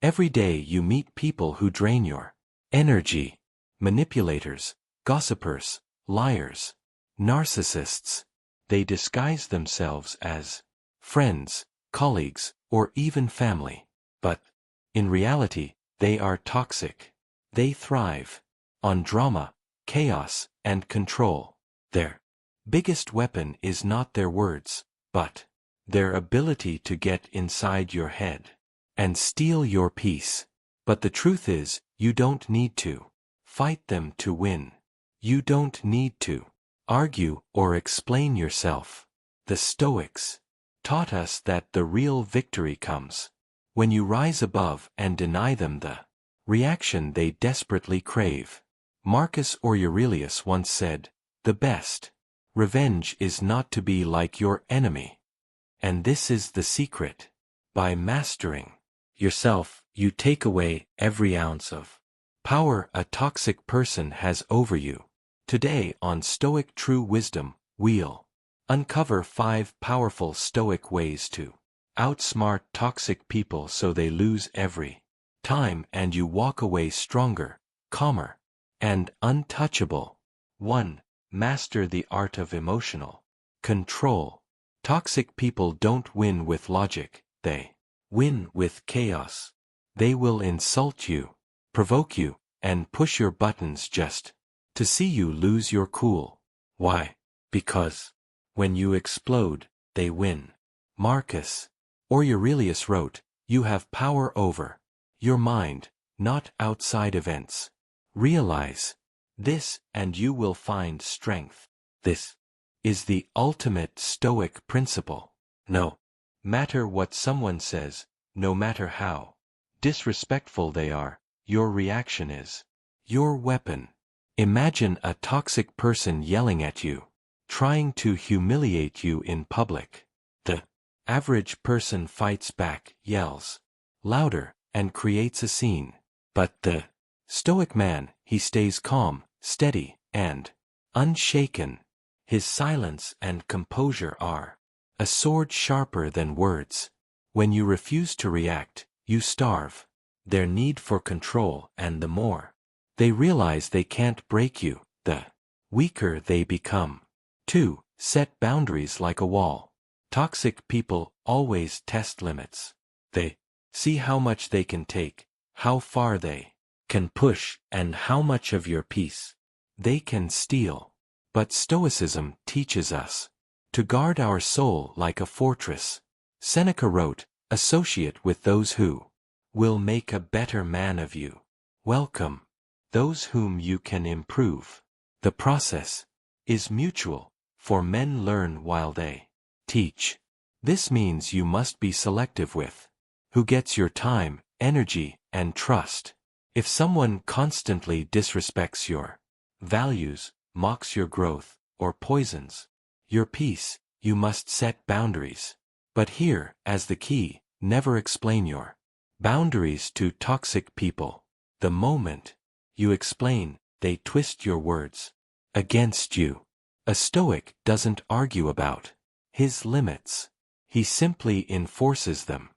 Every day you meet people who drain your energy. Manipulators, gossipers, liars, narcissists. They disguise themselves as friends, colleagues, or even family. But, in reality, they are toxic. They thrive on drama, chaos, and control. Their biggest weapon is not their words, but their ability to get inside your head and steal your peace. But the truth is, you don't need to fight them to win. You don't need to argue or explain yourself. The Stoics taught us that the real victory comes when you rise above and deny them the reaction they desperately crave. Marcus Aurelius once said, "The best revenge is not to be like your enemy." And this is the secret. By mastering yourself, you take away every ounce of power a toxic person has over you. Today on Stoic True Wisdom, we'll uncover 5 powerful Stoic ways to outsmart toxic people so they lose every time and you walk away stronger, calmer, and untouchable. 1. Master the art of emotional control. Toxic people don't win with logic, they win with chaos. They will insult you, provoke you, and push your buttons just to see you lose your cool. Why? Because when you explode, they win. Marcus Aurelius wrote, "You have power over your mind, not outside events. Realize this and you will find strength." This is the ultimate Stoic principle. No matter what someone says, no matter how disrespectful they are, your reaction is your weapon. Imagine a toxic person yelling at you, trying to humiliate you in public. The average person fights back, yells louder, and creates a scene. But the Stoic man, he stays calm, steady, and unshaken. His silence and composure are a sword sharper than words. When you refuse to react, you starve their need for control, and the more they realize they can't break you, the weaker they become. 2. Set boundaries like a wall. Toxic people always test limits. They see how much they can take, how far they can push, and how much of your peace they can steal. But Stoicism teaches us to guard our soul like a fortress. Seneca wrote, "Associate with those who will make a better man of you. Welcome those whom you can improve." The process is mutual, for men learn while they teach. This means you must be selective with who gets your time, energy, and trust. If someone constantly disrespects your values, mocks your growth, or poisons your peace, you must set boundaries. But here, as the key, never explain your boundaries to toxic people. The moment you explain, they twist your words against you. A Stoic doesn't argue about his limits. He simply enforces them.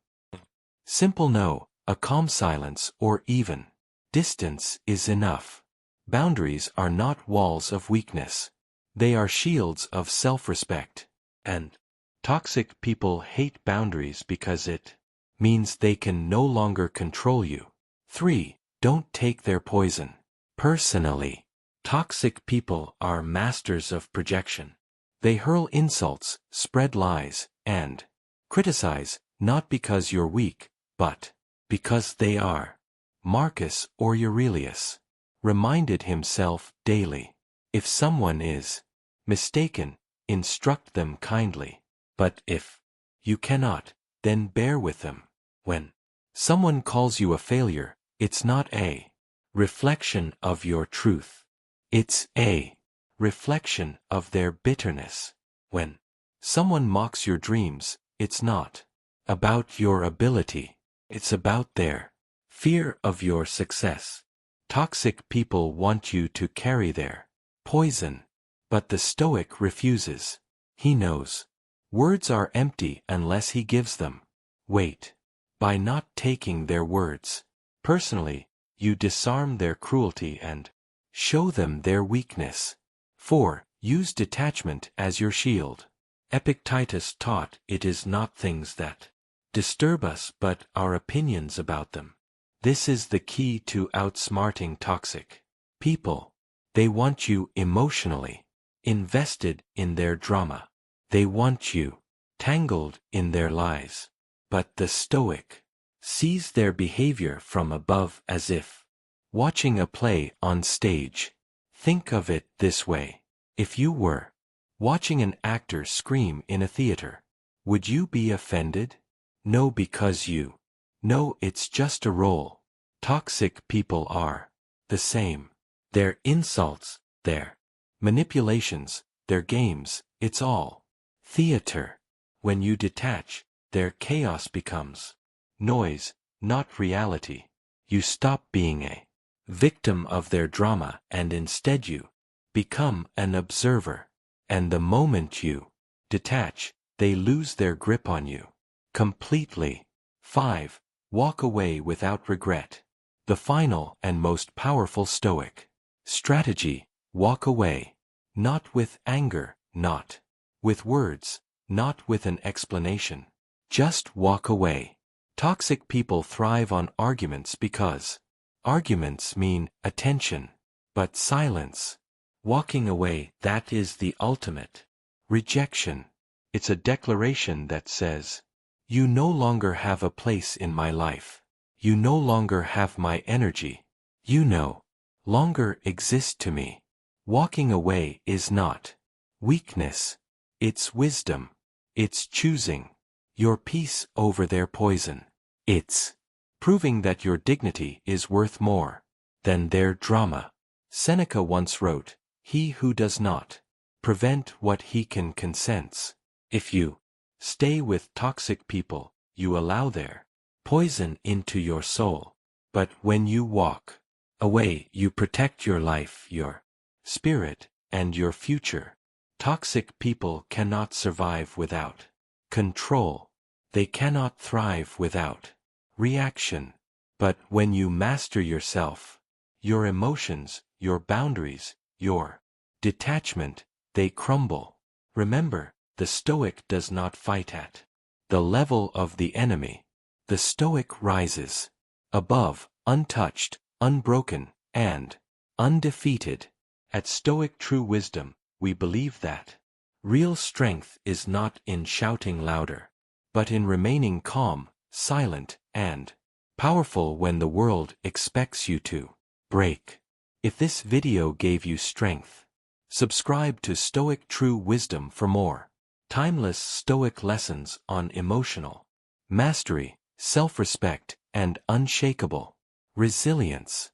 Simple no, a calm silence, or even distance is enough. Boundaries are not walls of weakness. They are shields of self-respect. And toxic people hate boundaries because it means they can no longer control you. 3. Don't take their poison personally. Toxic people are masters of projection. They hurl insults, spread lies, and criticize, not because you're weak, but because they are. Marcus Aurelius reminded himself daily, if someone is mistaken, instruct them kindly. But if you cannot, then bear with them. When someone calls you a failure, it's not a reflection of your truth. It's a reflection of their bitterness. When someone mocks your dreams, it's not about your ability. It's about their fear of your success. Toxic people want you to carry their poison, but the Stoic refuses. He knows words are empty unless he gives them weight. By not taking their words personally, you disarm their cruelty and show them their weakness. 4. Use detachment as your shield. Epictetus taught it is not things that disturb us but our opinions about them. This is the key to outsmarting toxic people. They want you emotionally invested in their drama. They want you tangled in their lies. But the Stoic sees their behavior from above as if watching a play on stage. Think of it this way. If you were watching an actor scream in a theater, would you be offended? No, because you know it's just a role. Toxic people are the same. Their insults, their manipulations, their games, it's all theater. When you detach, their chaos becomes noise, not reality. You stop being a victim of their drama and instead you become an observer. And the moment you detach, they lose their grip on you completely. 5. Walk away without regret. The final and most powerful Stoic strategy: walk away. Not with anger, not with words, not with an explanation. Just walk away. Toxic people thrive on arguments because arguments mean attention. But silence, walking away, that is the ultimate rejection. It's a declaration that says, you no longer have a place in my life. You no longer have my energy. You no longer exist to me. Walking away is not weakness. It's wisdom. It's choosing your peace over their poison. It's proving that your dignity is worth more than their drama. Seneca once wrote, "He who does not prevent what he can consents." If you stay with toxic people, you allow their poison into your soul. But when you walk away, you protect your life, your spirit, and your future. Toxic people cannot survive without control. They cannot thrive without reaction. But when you master yourself, your emotions, your boundaries, your detachment, they crumble. Remember, the Stoic does not fight at the level of the enemy. The Stoic rises above, untouched, unbroken, and undefeated. At Stoic True Wisdom, we believe that real strength is not in shouting louder, but in remaining calm, silent, and powerful when the world expects you to break. If this video gave you strength, subscribe to Stoic True Wisdom for more timeless Stoic lessons on emotional mastery, self-respect, and unshakable resilience.